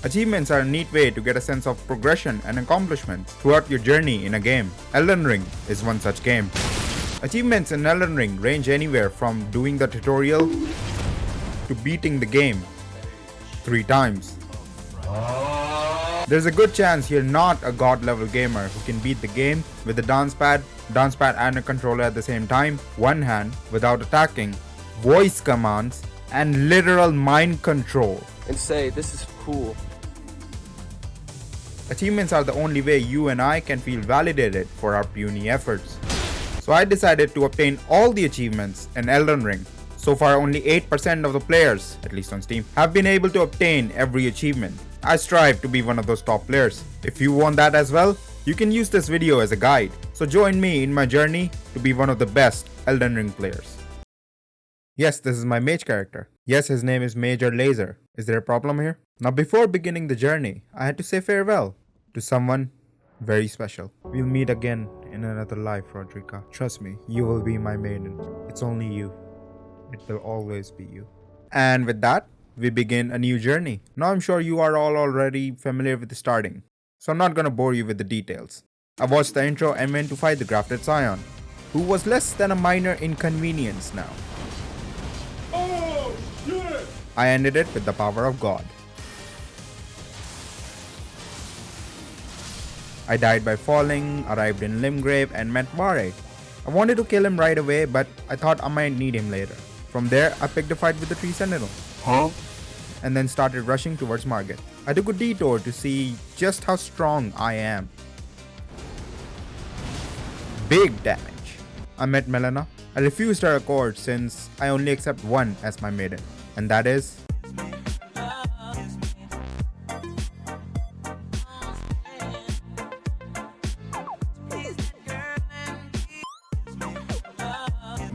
Achievements are a neat way to get a sense of progression and accomplishments throughout your journey in a game. Elden Ring is one such game. Achievements in Elden Ring range anywhere from doing the tutorial to beating the game 3 times. There's a good chance you're not a god level gamer who can beat the game with a dance pad and a controller at the same time, one hand without attacking, voice commands, and literal mind control. And say, this is cool. Achievements are the only way you and I can feel validated for our puny efforts. So I decided to obtain all the achievements in Elden Ring. So far only 8% of the players, at least on Steam, have been able to obtain every achievement. I strive to be one of those top players. If you want that as well, you can use this video as a guide. So join me in my journey to be one of the best Elden Ring players. Yes, this is my mage character. Yes, his name is Major Laser. Is there a problem here? Now before beginning the journey, I had to say farewell to someone very special. We'll meet again in another life, Rodrika. Trust me, you will be my maiden. It's only you. It will always be you. And with that, we begin a new journey. Now I'm sure you are all already familiar with the starting, so I'm not gonna bore you with the details. I watched the intro and went to fight the grafted Scion, who was less than a minor inconvenience now. Oh, shit! I ended it with the power of God. I died by falling, arrived in Limgrave and met Vareg. I wanted to kill him right away, but I thought I might need him later. From there, I picked a fight with the Tree Sentinel. And then started rushing towards Margit. I took a detour to see just how strong I am. Big damage. I met Melina. I refused her accord since I only accept one as my maiden, and that is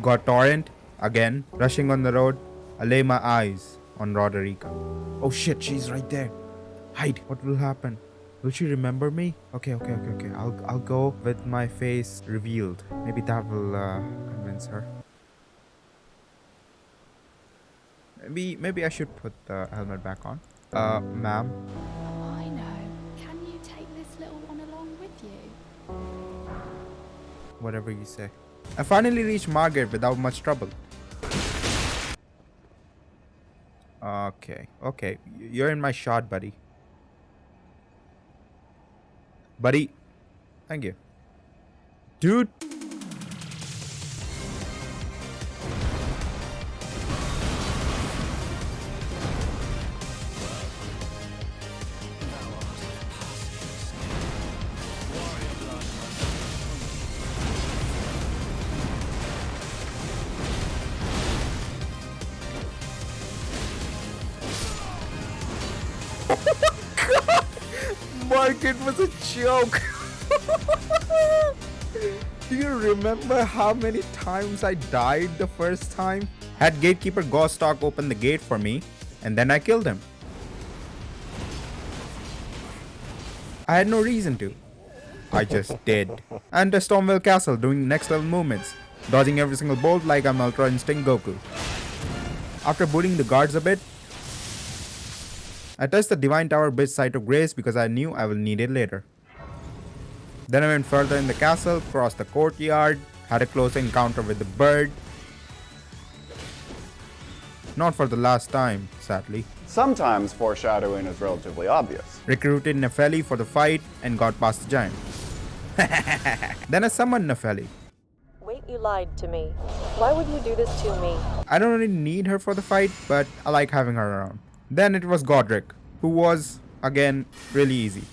got Torrent again. Rushing on the road, I lay my eyes on Roderica. Oh shit, she's right there. Hide. What will happen? Will she remember me? Okay. I'll go with my face revealed. Maybe that will convince her. Maybe I should put the helmet back on. Ma'am. Oh, I know. Can you take this little one along with you? Whatever you say. I finally reached Margit without much trouble. Okay. You're in my shot, buddy. Thank you. Dude. Margit was a joke. Do you remember how many times I died the first time? Had Gatekeeper Gostock open the gate for me, and then I killed him. I had no reason to. I just did. And the Stormvale Castle doing next level movements, dodging every single bolt like I'm Ultra Instinct Goku. After booting the guards a bit, I touched the Divine Tower Bridge Site of Grace because I knew I will need it later. Then I went further in the castle, crossed the courtyard, had a close encounter with the bird. Not for the last time, sadly. Sometimes foreshadowing is relatively obvious. Recruited Nefeli for the fight and got past the giant. Then I summoned Nefeli. Wait, you lied to me. Why would you do this to me? I don't really need her for the fight, but I like having her around. Then it was Godric, who was, again, really easy.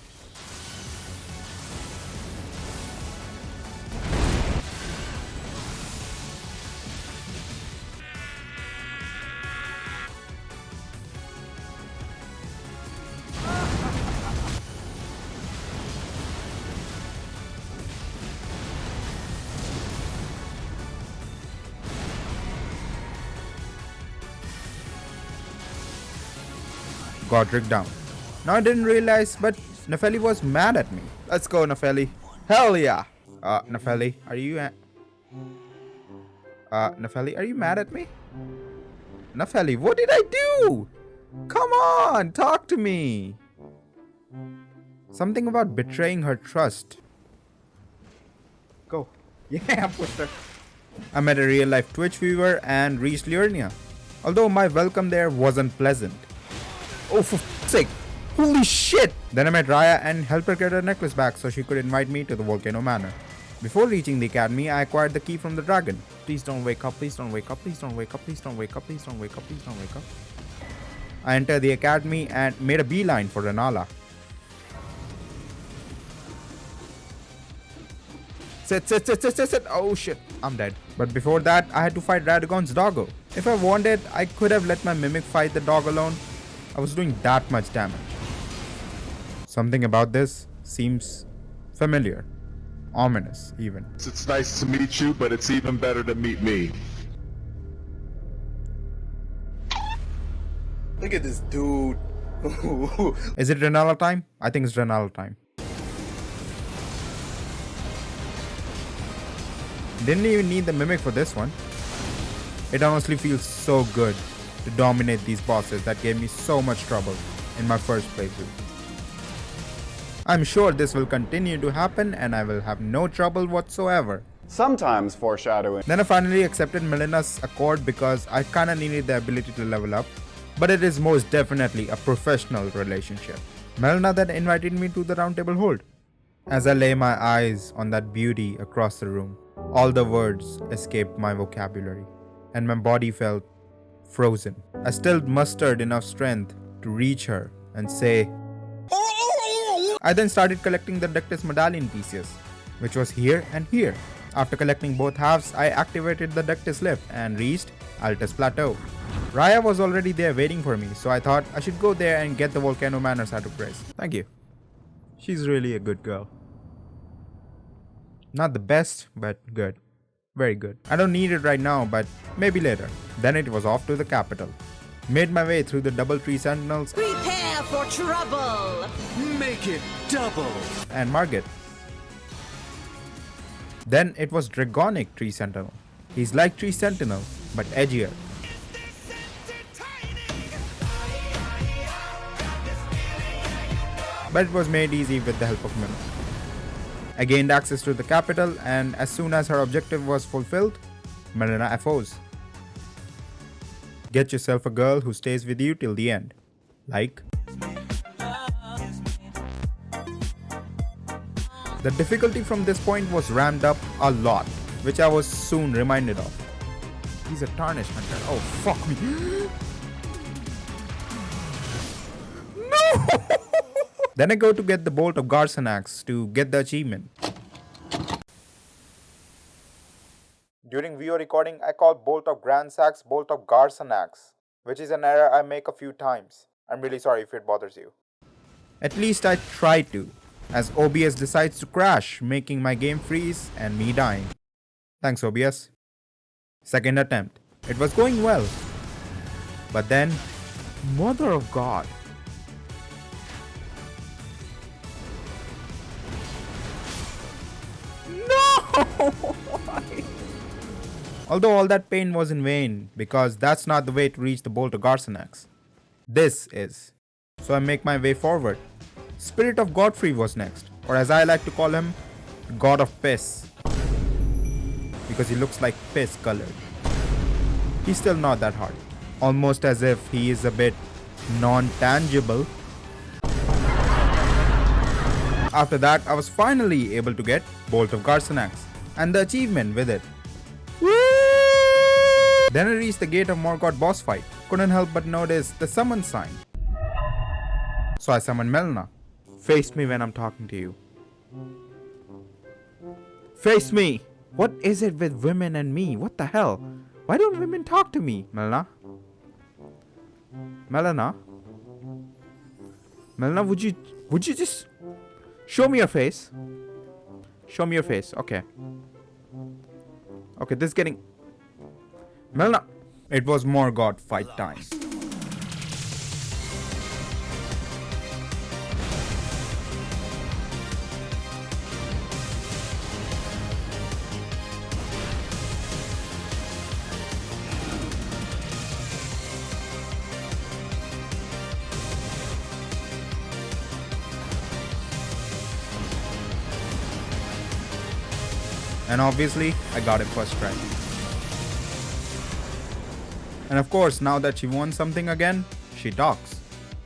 Godric down. Now I didn't realize, but Nefeli was mad at me. Let's go, Nefeli. Hell yeah! Nefeli, are you Nefeli, are you mad at me? Nefeli, what did I do? Come on, talk to me. Something about betraying her trust. Go. Yeah, push her. I met a real life Twitch viewer and reached Liurnia. Although my welcome there wasn't pleasant. Oh, for f***'s sake. Holy shit! Then I met Raya and helped her get her necklace back so she could invite me to the Volcano Manor. Before reaching the academy, I acquired the key from the dragon. Please don't wake up, please don't wake up, please don't wake up, please don't wake up, please don't wake up, please don't wake up. I entered the academy and made a beeline for Renala. Sit. Oh shit, I'm dead. But before that, I had to fight Radagon's doggo. If I wanted, I could have let my mimic fight the dog alone. I was doing that much damage. Something about this seems familiar. Ominous, even. It's nice to meet you, but it's even better to meet me. Look at this dude. Is it Renala time? I think it's Renala time. Didn't even need the mimic for this one. It honestly feels so good to dominate these bosses that gave me so much trouble in my first playthrough. I'm sure this will continue to happen and I will have no trouble whatsoever. Sometimes foreshadowing. Then I finally accepted Melina's accord because I kinda needed the ability to level up, but it is most definitely a professional relationship. Melina then invited me to the round table hold. As I lay my eyes on that beauty across the room, all the words escaped my vocabulary and my body felt frozen. I still mustered enough strength to reach her and say, I then started collecting the Ductus medallion pieces, which was here and here. After collecting both halves, I activated the Ductus lift and reached Altus Plateau. Raya was already there waiting for me, so I thought I should go there and get the Volcano Manor Statue Grace. Thank you. She's really a good girl. Not the best, but good. Very good. I don't need it right now, but maybe later. Then it was off to the capital. Made my way through the double tree sentinels. Prepare for trouble! Make it double. And Margit. Then it was Dragonic Tree Sentinel. He's like Tree Sentinel, but edgier. But it was made easy with the help of Mimic. I gained access to the capital, and as soon as her objective was fulfilled, Melina FOs. Get yourself a girl who stays with you till the end. Like. The difficulty from this point was ramped up a lot, which I was soon reminded of. He's a tarnished hunter. Oh, fuck me. No! Then I go to get the Bolt of Garcenax to get the achievement. During VO recording, I call Bolt of Grandsax Bolt of Garcenax, which is an error I make a few times. I'm really sorry if it bothers you. At least I try to, as OBS decides to crash, making my game freeze and me dying. Thanks OBS. Second attempt. It was going well. But then, Mother of God. No! Although all that pain was in vain, because that's not the way to reach the Bolt of Garcenax. This is. So I make my way forward. Spirit of Godfrey was next, or as I like to call him, God of Piss. Because he looks like piss colored. He's still not that hard. Almost as if he is a bit non-tangible. After that, I was finally able to get Bolt of Garcenax and the achievement with it. Woo! Then I reached the Gate of Morgoth boss fight. Couldn't help but notice the summon sign. So I summoned Melina. Face me when I'm talking to you. Face me! What is it with women and me? What the hell? Why don't women talk to me? Melina? Melina? Melina, would you just show me your face? Show me your face. Okay. Okay, this is getting... Melina! It was Morgoth fight time. And obviously, I got it first try. And of course, now that she wants something again, she talks.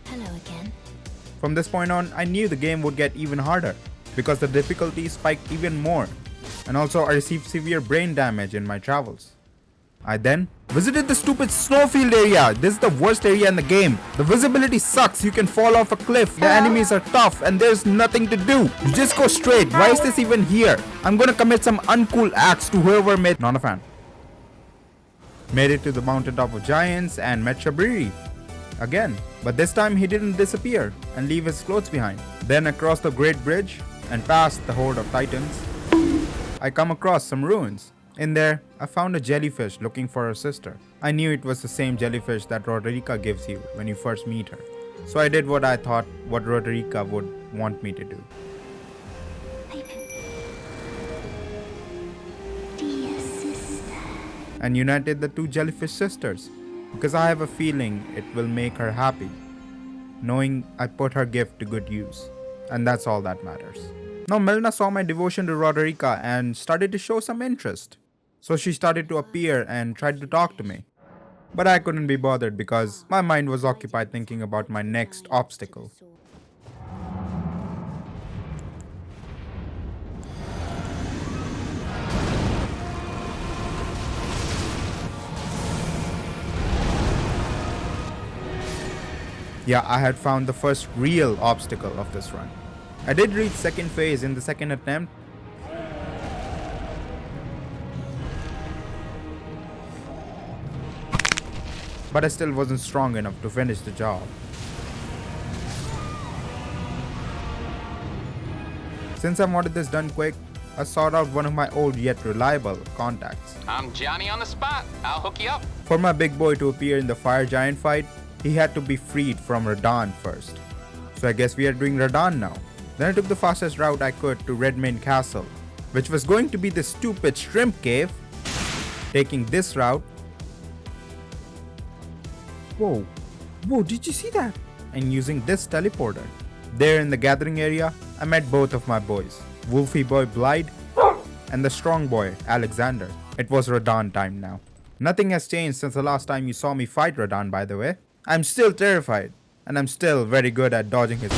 Hello again. From this point on, I knew the game would get even harder because the difficulty spiked even more. And also, I received severe brain damage in my travels. I then visited the stupid snowfield area. This is the worst area in the game. The visibility sucks. You can fall off a cliff. The enemies are tough and there's nothing to do. You just go straight. Why is this even here? I'm gonna commit some uncool acts to whoever made. Not a fan. Made it to the mountaintop of giants and met Shabriri again. But this time he didn't disappear and leave his clothes behind. Then across the great bridge and past the horde of titans, I come across some ruins. In there, I found a jellyfish looking for her sister. I knew it was the same jellyfish that Roderica gives you when you first meet her. So I did what I thought what Roderica would want me to do. Dear sister. And united the two jellyfish sisters because I have a feeling it will make her happy, knowing I put her gift to good use. And that's all that matters. Now Melina saw my devotion to Roderica and started to show some interest. So she started to appear and tried to talk to me. But I couldn't be bothered because my mind was occupied thinking about my next obstacle. Yeah, I had found the first real obstacle of this run. I did reach second phase in the second attempt. But I still wasn't strong enough to finish the job. Since I wanted this done quick, I sought out one of my old yet reliable contacts. I'm Johnny on the spot. I'll hook you up. For my big boy to appear in the fire giant fight, he had to be freed from Radahn first. So I guess we are doing Radahn now. Then I took the fastest route I could to Redmane Castle, which was going to be the stupid shrimp cave. Taking this route. Whoa, did you see that? And using this teleporter. There in the gathering area, I met both of my boys, Wolfie boy Blyde and the strong boy Alexander. It was Radahn time now. Nothing has changed since the last time you saw me fight Radahn, by the way. I'm still terrified, and I'm still very good at dodging his.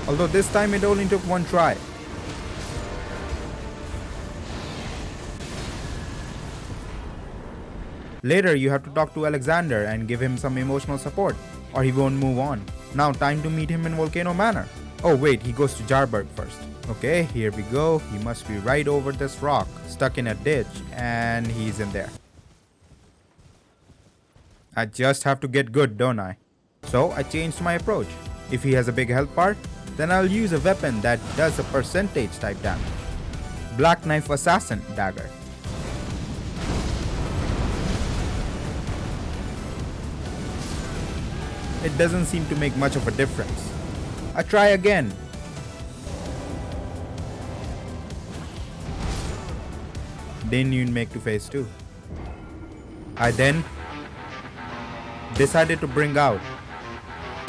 Although this time it only took one try. Later you have to talk to Alexander and give him some emotional support, or he won't move on. Now time to meet him in Volcano Manor. Oh wait, he goes to Jarburg first. Okay, here we go. He must be right over this rock, stuck in a ditch, and he's in there. I just have to get good, don't I? So I changed my approach. If he has a big health bar, then I'll use a weapon that does a percentage type damage. Black Knife Assassin Dagger. It doesn't seem to make much of a difference. I try again. Didn't even make to phase 2. I then decided to bring out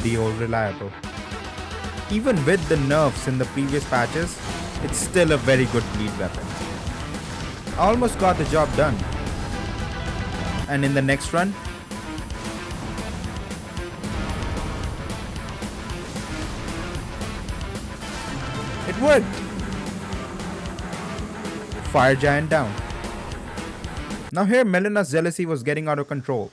the old reliable. Even with the nerfs in the previous patches, it's still a very good bleed weapon. I almost got the job done. And in the next run, it worked! Fire giant down. Now here Melina's jealousy was getting out of control.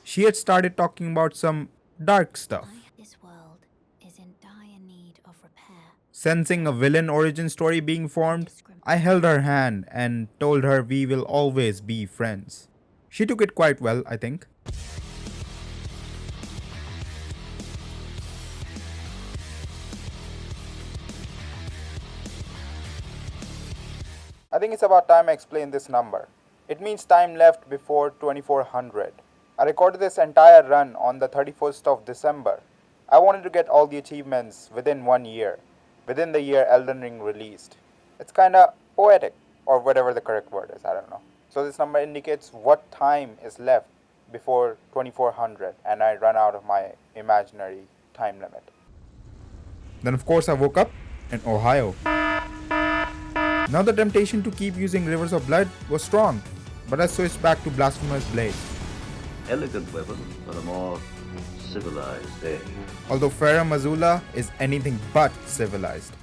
She had started talking about some dark stuff. This world is in dire need of repair. Sensing a villain origin story being formed, I held her hand and told her we will always be friends. She took it quite well, I think. I think it's about time I explain this number. It means time left before 2400. I recorded this entire run on the 31st of December. I wanted to get all the achievements within 1 year, within the year Elden Ring released. It's kinda poetic. or whatever the correct word is, I don't know. So this number indicates what time is left before 2400 and I run out of my imaginary time limit. Then of course I woke up in Ohio. Now the temptation to keep using Rivers of Blood was strong, but I switched back to Blasphemous Blade. Elegant weapon for a more civilized day. Although Farah Mazula is anything but civilized.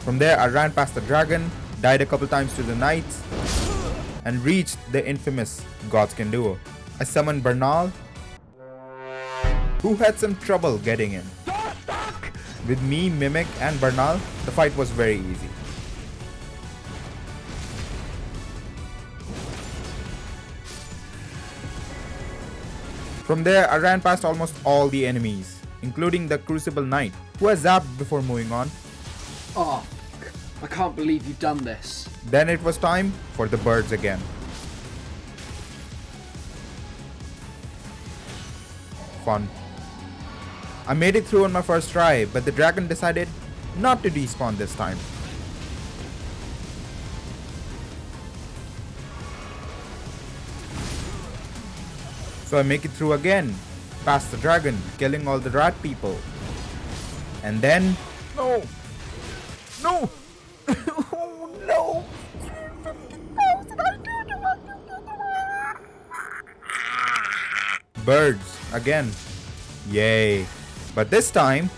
From there I ran past the dragon, died a couple times to the knights, and reached the infamous Godskin duo. I summoned Bernal, who had some trouble getting in. With me, Mimic and Bernal, the fight was very easy. From there I ran past almost all the enemies, including the Crucible Knight, who I zapped before moving on. Oh, I can't believe you've done this. Then it was time for the birds again. Fun. I made it through on my first try, but the dragon decided not to despawn this time. So I make it through again, past the dragon, killing all the rat people. And then... No! No! Oh no! Birds again. Yay. But this time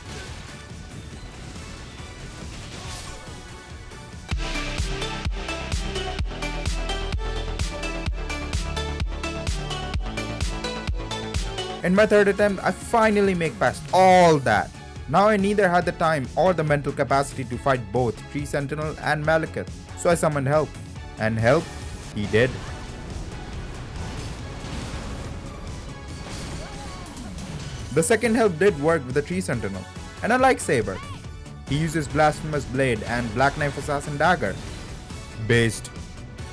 in my third attempt, I finally make past all that. Now I neither had the time or the mental capacity to fight both Tree Sentinel and Malekith, so I summoned help. And help he did. The second help did work with the Tree Sentinel, and I like Saber. He uses Blasphemous Blade and Black Knife Assassin Dagger. Based.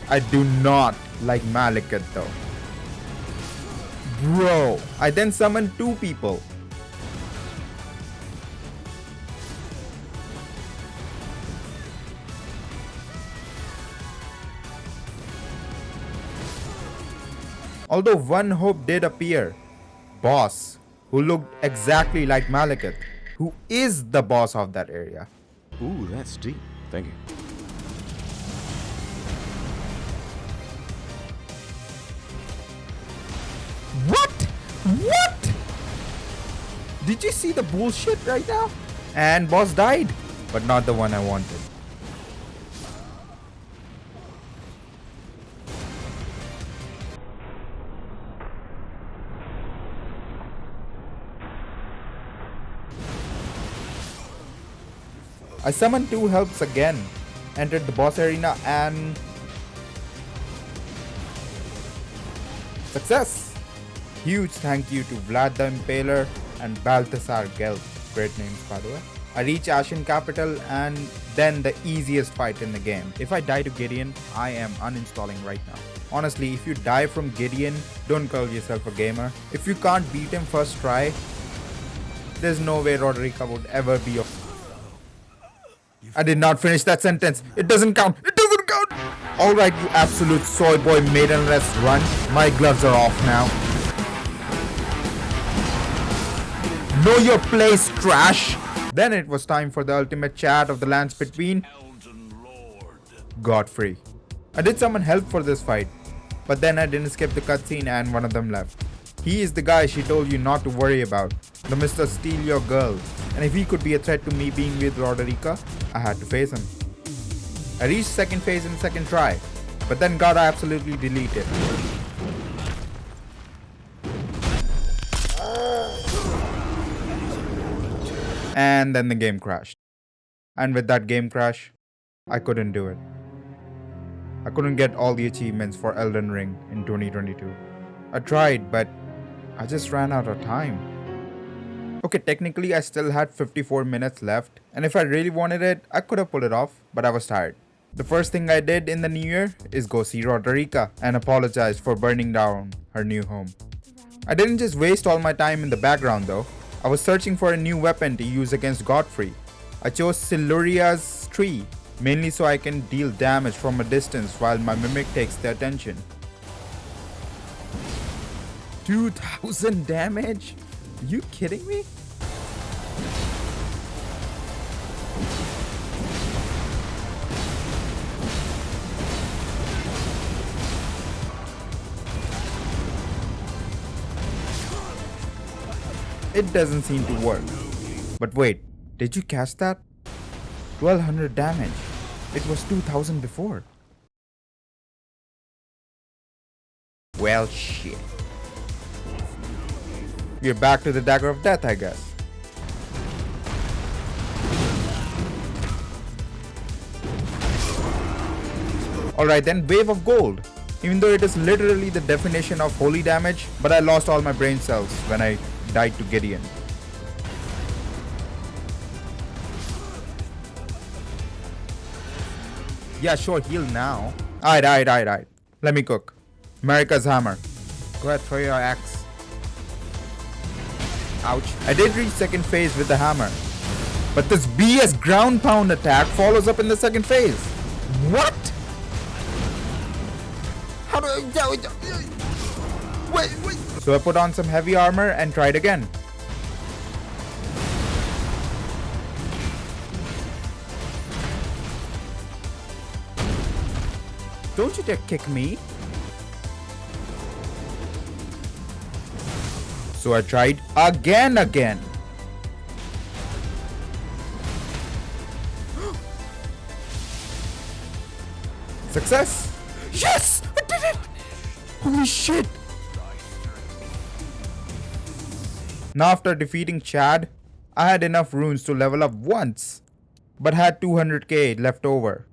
I do not like Malekith though. Bro, I then summoned two people. Although one hope did appear, Boss, who looked exactly like Malekith, who is the boss of that area. Ooh, that's deep. Thank you. What? What? Did you see the bullshit right now? And boss died, but not the one I wanted. I summoned two helps again, entered the boss arena and... success! Huge thank you to Vlad the Impaler and Balthasar Gelt, great names by the way. I reach Ashen Capital and then the easiest fight in the game. If I die to Gideon, I am uninstalling right now. Honestly, if you die from Gideon, don't call yourself a gamer. If you can't beat him first try, there's no way Roderica would ever be your... I did not finish that sentence. It doesn't count. It doesn't count. Alright, you absolute soy boy maiden, let's run. My gloves are off now. Know your place, trash. Then it was time for the ultimate chat of the lands between Godfrey. I did summon help for this fight, but then I didn't skip the cutscene and one of them left. He is the guy she told you not to worry about, the Mr. Steal Your Girl, and if he could be a threat to me being with Roderica, I had to face him. I reached second phase in second try, but then got absolutely deleted. And then the game crashed. And with that game crash, I couldn't do it. I couldn't get all the achievements for Elden Ring in 2022. I tried, but I just ran out of time. Okay, technically I still had 54 minutes left, and if I really wanted it, I could have pulled it off, but I was tired. The first thing I did in the new year is go see Roderica and apologize for burning down her new home. I didn't just waste all my time in the background though. I was searching for a new weapon to use against Godfrey. I chose Siluria's tree, mainly so I can deal damage from a distance while my mimic takes the attention. 2000 damage? Are you kidding me? It doesn't seem to work. But wait, did you catch that? 1200 damage. It was 2000 before. Well, shit. We're back to the dagger of death, I guess. Alright then, wave of gold. Even though it is literally the definition of holy damage, but I lost all my brain cells when I died to Gideon. Yeah, sure, heal now. Alright. Let me cook. America's hammer. Go ahead, throw your axe. Ouch. I did reach second phase with the hammer. But this BS ground pound attack follows up in the second phase. What? How do I... Wait. So I put on some heavy armor and tried again. Don't you dare kick me. So I tried again. Success! Yes! I did it! Holy shit! Now after defeating Chad, I had enough runes to level up once, but had 200k left over.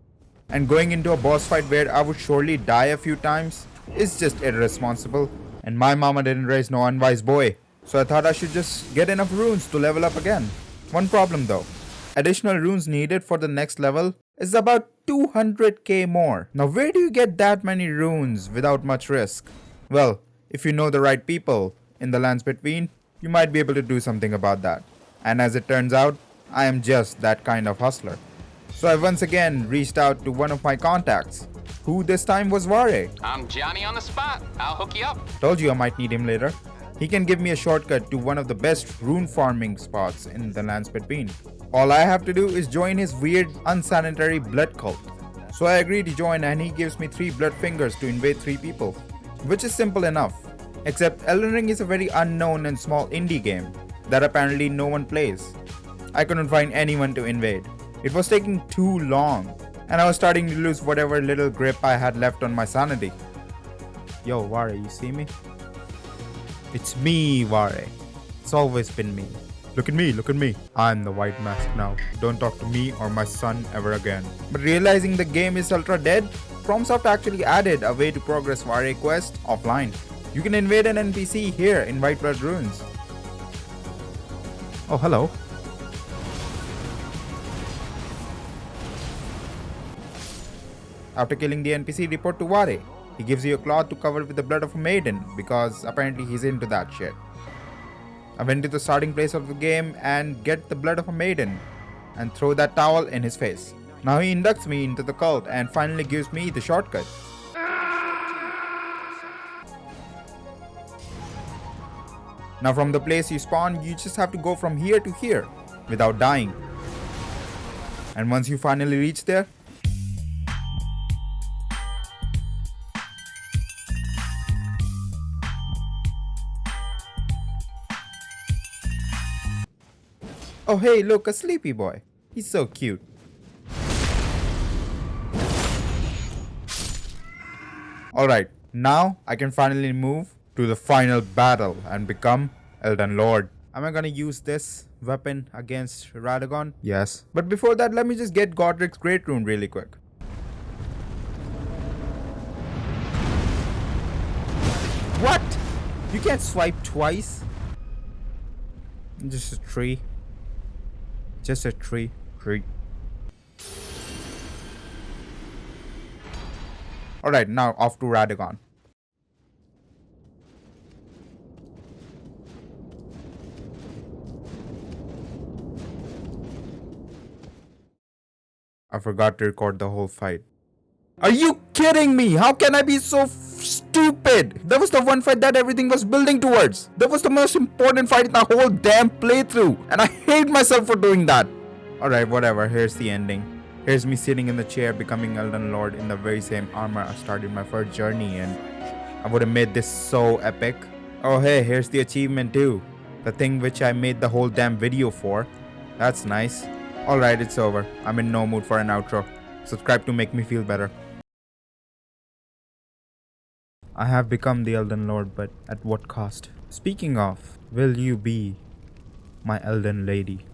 And going into a boss fight where I would surely die a few times is just irresponsible. And my mama didn't raise no unwise boy, so I thought I should just get enough runes to level up again. One problem though, additional runes needed for the next level is about 200k more. Now where do you get that many runes without much risk? Well, if you know the right people in the lands between, you might be able to do something about that. And as it turns out, I am just that kind of hustler. So I once again reached out to one of my contacts, who this time was Vare. I'm Johnny on the spot. I'll hook you up. Told you I might need him later. He can give me a shortcut to one of the best rune farming spots in the lands between. All I have to do is join his weird, unsanitary blood cult. So I agree to join and he gives me 3 blood fingers to invade 3 people. Which is simple enough. Except Elden Ring is a very unknown and small indie game that apparently no one plays. I couldn't find anyone to invade. It was taking too long and I was starting to lose whatever little grip I had left on my sanity. Yo, Vare, you see me? It's me, Vare. It's always been me. Look at me. I'm the white mask now. Don't talk to me or my son ever again. But realizing the game is ultra dead, FromSoft actually added a way to progress Vare quest offline. You can invade an NPC here in White Blood Ruins. Oh, hello. After killing the NPC, report to Vare. He gives you a cloth to cover with the blood of a maiden because apparently he's into that shit. I went to the starting place of the game and get the blood of a maiden and throw that towel in his face. Now he inducts me into the cult and finally gives me the shortcut. Now from the place you spawn, you just have to go from here to here without dying. And once you finally reach there, oh hey, look, a sleepy boy. He's so cute. Alright, now I can finally move to the final battle and become Elden Lord. Am I gonna use this weapon against Radahn? Yes. But before that, let me just get Godric's Great Rune really quick. What? You can't swipe twice? Just a tree. Just a tree. Alright, now off to Radahn. I forgot to record the whole fight. Are you kidding me? How can I be so stupid? That was the one fight that everything was building towards. That was the most important fight in the whole damn playthrough. And I hate myself for doing that. Alright, whatever. Here's the ending. Here's me sitting in the chair becoming Elden Lord in the very same armor I started my first journey in. I would have made this so epic. Oh hey, here's the achievement too. The thing which I made the whole damn video for. That's nice. Alright, it's over. I'm in no mood for an outro. Subscribe to make me feel better. I have become the Elden Lord, but at what cost? Speaking of, will you be my Elden Lady?